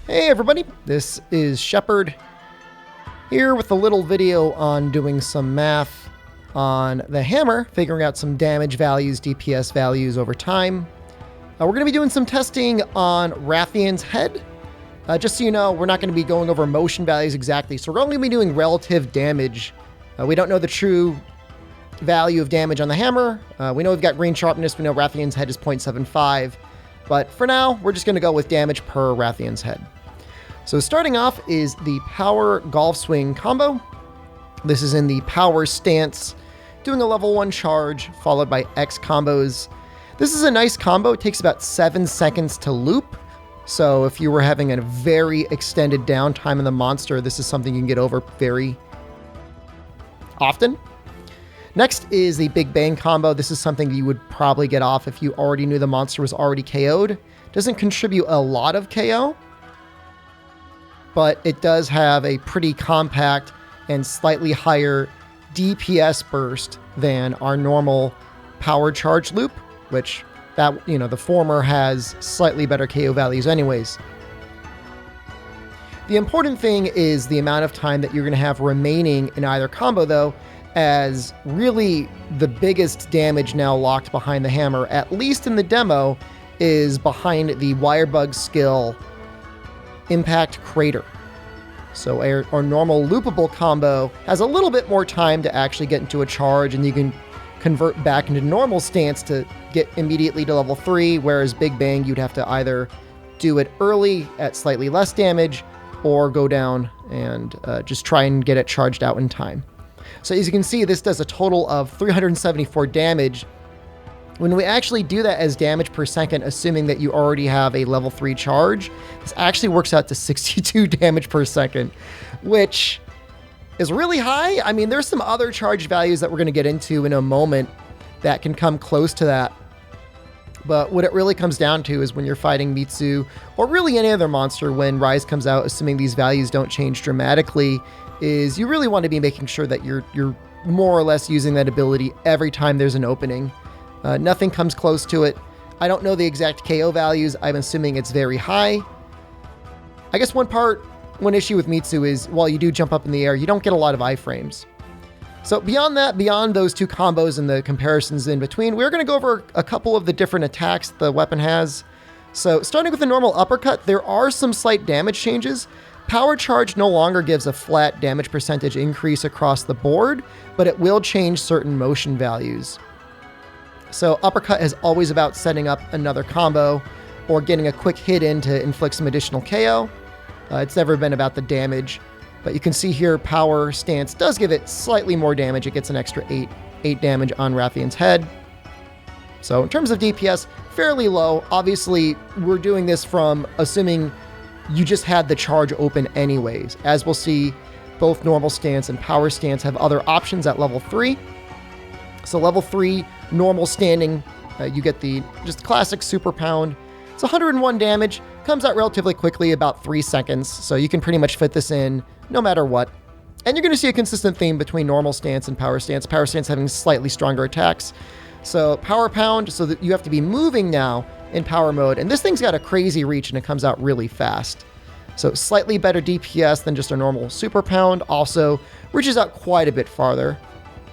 Hey everybody, this is Shepard here with a little video on doing some math on the hammer, figuring out some damage values, DPS values over time. We're going to be doing some testing on Rathian's head. Just so you know, we're not going to be going over motion values exactly, so we're only going to be doing relative damage. We don't know the true value of damage on the hammer. We know we've got green sharpness, we know Rathian's head is 0.75, but for now, we're just going to go with damage per Rathian's head. So starting off is the power golf swing combo. This is in the power stance, doing a level 1 charge followed by X combos. This is a nice combo. It takes about 7 seconds to loop. So if you were having a very extended downtime in the monster, this is something you can get over very often. Next is the Big Bang combo. This is something you would probably get off if you already knew the monster was already KO'd. Doesn't contribute a lot of KO, but it does have a pretty compact and slightly higher DPS burst than our normal power charge loop, which the former has slightly better KO values anyways. The important thing is the amount of time that you're going to have remaining in either combo though, as really the biggest damage now locked behind the hammer, at least in the demo, is behind the Wirebug skill Impact Crater. So our normal loopable combo has a little bit more time to actually get into a charge, and you can convert back into normal stance to get immediately to level 3, whereas Big Bang, you'd have to either do it early at slightly less damage or go down and just try and get it charged out in time. So as you can see, this does a total of 374 damage. When we actually do that as damage per second, assuming that you already have a level 3 charge, this actually works out to 62 damage per second, which is really high. I mean, there's some other charge values that we're going to get into in a moment that can come close to that. But what it really comes down to is when you're fighting Mitsu, or really any other monster when Rise comes out, assuming these values don't change dramatically, is you really want to be making sure that you're more or less using that ability every time there's an opening. Nothing comes close to it. I don't know the exact KO values. I'm assuming it's very high. I guess one issue with Mitsu is while you do jump up in the air, you don't get a lot of iframes. So beyond that, beyond those two combos and the comparisons in between, we're going to go over a couple of the different attacks the weapon has. So starting with the normal uppercut, there are some slight damage changes. Power charge no longer gives a flat damage percentage increase across the board, but it will change certain motion values. So uppercut is always about setting up another combo or getting a quick hit in to inflict some additional KO. It's never been about the damage, but you can see here power stance does give it slightly more damage. It gets an extra 8 damage on Rathian's head. So in terms of DPS, fairly low. Obviously, we're doing this from assuming you just had the charge open anyways. As we'll see, both normal stance and power stance have other options at level 3. So level 3, normal standing, you get the just classic super pound. It's 101 damage, comes out relatively quickly, about 3 seconds, so you can pretty much fit this in no matter what. And you're going to see a consistent theme between normal stance and power stance having slightly stronger attacks. So power pound, so that you have to be moving now in power mode, and this thing's got a crazy reach and it comes out really fast. So slightly better DPS than just a normal super pound, also reaches out quite a bit farther.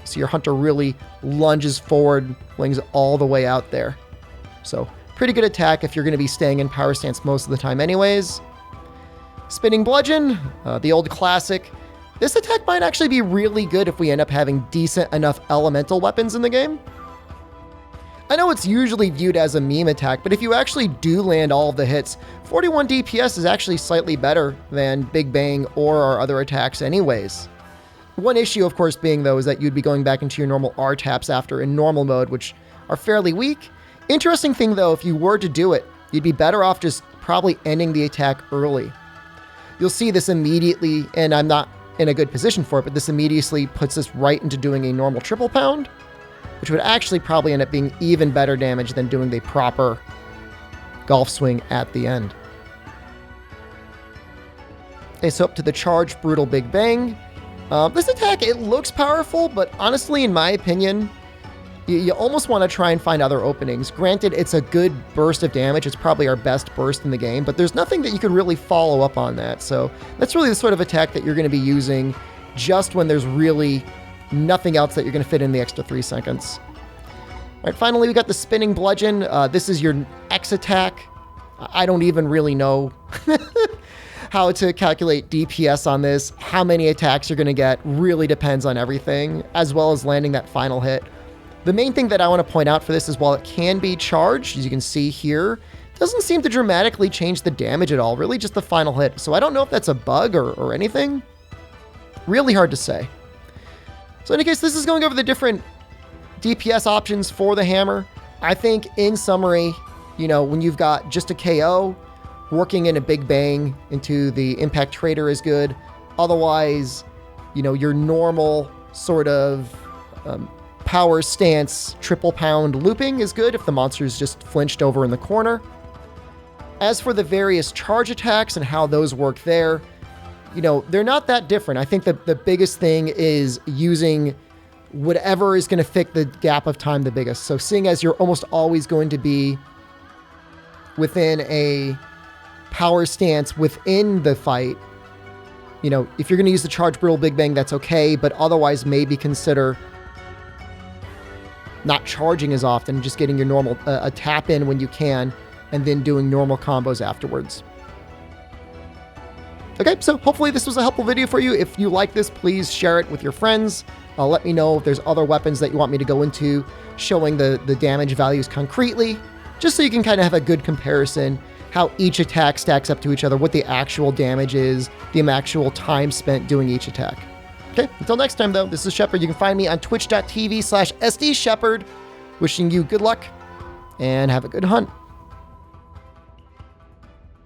So your hunter really lunges forward, flings all the way out there. So pretty good attack if you're going to be staying in power stance most of the time anyways. Spinning bludgeon, the old classic. This attack might actually be really good if we end up having decent enough elemental weapons in the game. I know it's usually viewed as a meme attack, but if you actually do land all of the hits, 41 DPS is actually slightly better than Big Bang or our other attacks anyways. One issue, of course, being, though, is that you'd be going back into your normal R taps after in normal mode, which are fairly weak. Interesting thing, though, if you were to do it, you'd be better off just probably ending the attack early. You'll see this immediately, and I'm not in a good position for it, but this immediately puts us right into doing a normal triple pound, which would actually probably end up being even better damage than doing the proper golf swing at the end. Okay, so up to the charge Brutal Big Bang. This attack, it looks powerful, but honestly, in my opinion, you almost want to try and find other openings. Granted, it's a good burst of damage. It's probably our best burst in the game, but there's nothing that you could really follow up on that. So that's really the sort of attack that you're going to be using just when there's really nothing else that you're going to fit in the extra 3 seconds. All right, finally, we got the Spinning Bludgeon. This is your X attack. I don't even really know how to calculate DPS on this. How many attacks you're going to get really depends on everything, as well as landing that final hit. The main thing that I want to point out for this is while it can be charged, as you can see here, it doesn't seem to dramatically change the damage at all, really just the final hit. So I don't know if that's a bug or anything. Really hard to say. So in any case, this is going over the different DPS options for the hammer. I think in summary, you know, when you've got just a KO, working in a big bang into the impact trader is good. Otherwise, you know, your normal sort of power stance triple pound looping is good if the monster's just flinched over in the corner. As for the various charge attacks and how those work there, you know, they're not that different. I think the biggest thing is using whatever is going to fit the gap of time the biggest. So seeing as you're almost always going to be within a power stance within the fight, you know, if you're going to use the charge brutal big bang, that's okay, but otherwise maybe consider not charging as often, just getting your normal a tap in when you can, and then doing normal combos afterwards. Okay, so hopefully this was a helpful video for you. If you like this, please share it with your friends. Let me know if there's other weapons that you want me to go into, showing the damage values concretely, just so you can kind of have a good comparison, how each attack stacks up to each other, what the actual damage is, the actual time spent doing each attack. Okay, until next time though, this is Shepard. You can find me on twitch.tv/SDShepard. Wishing you good luck and have a good hunt.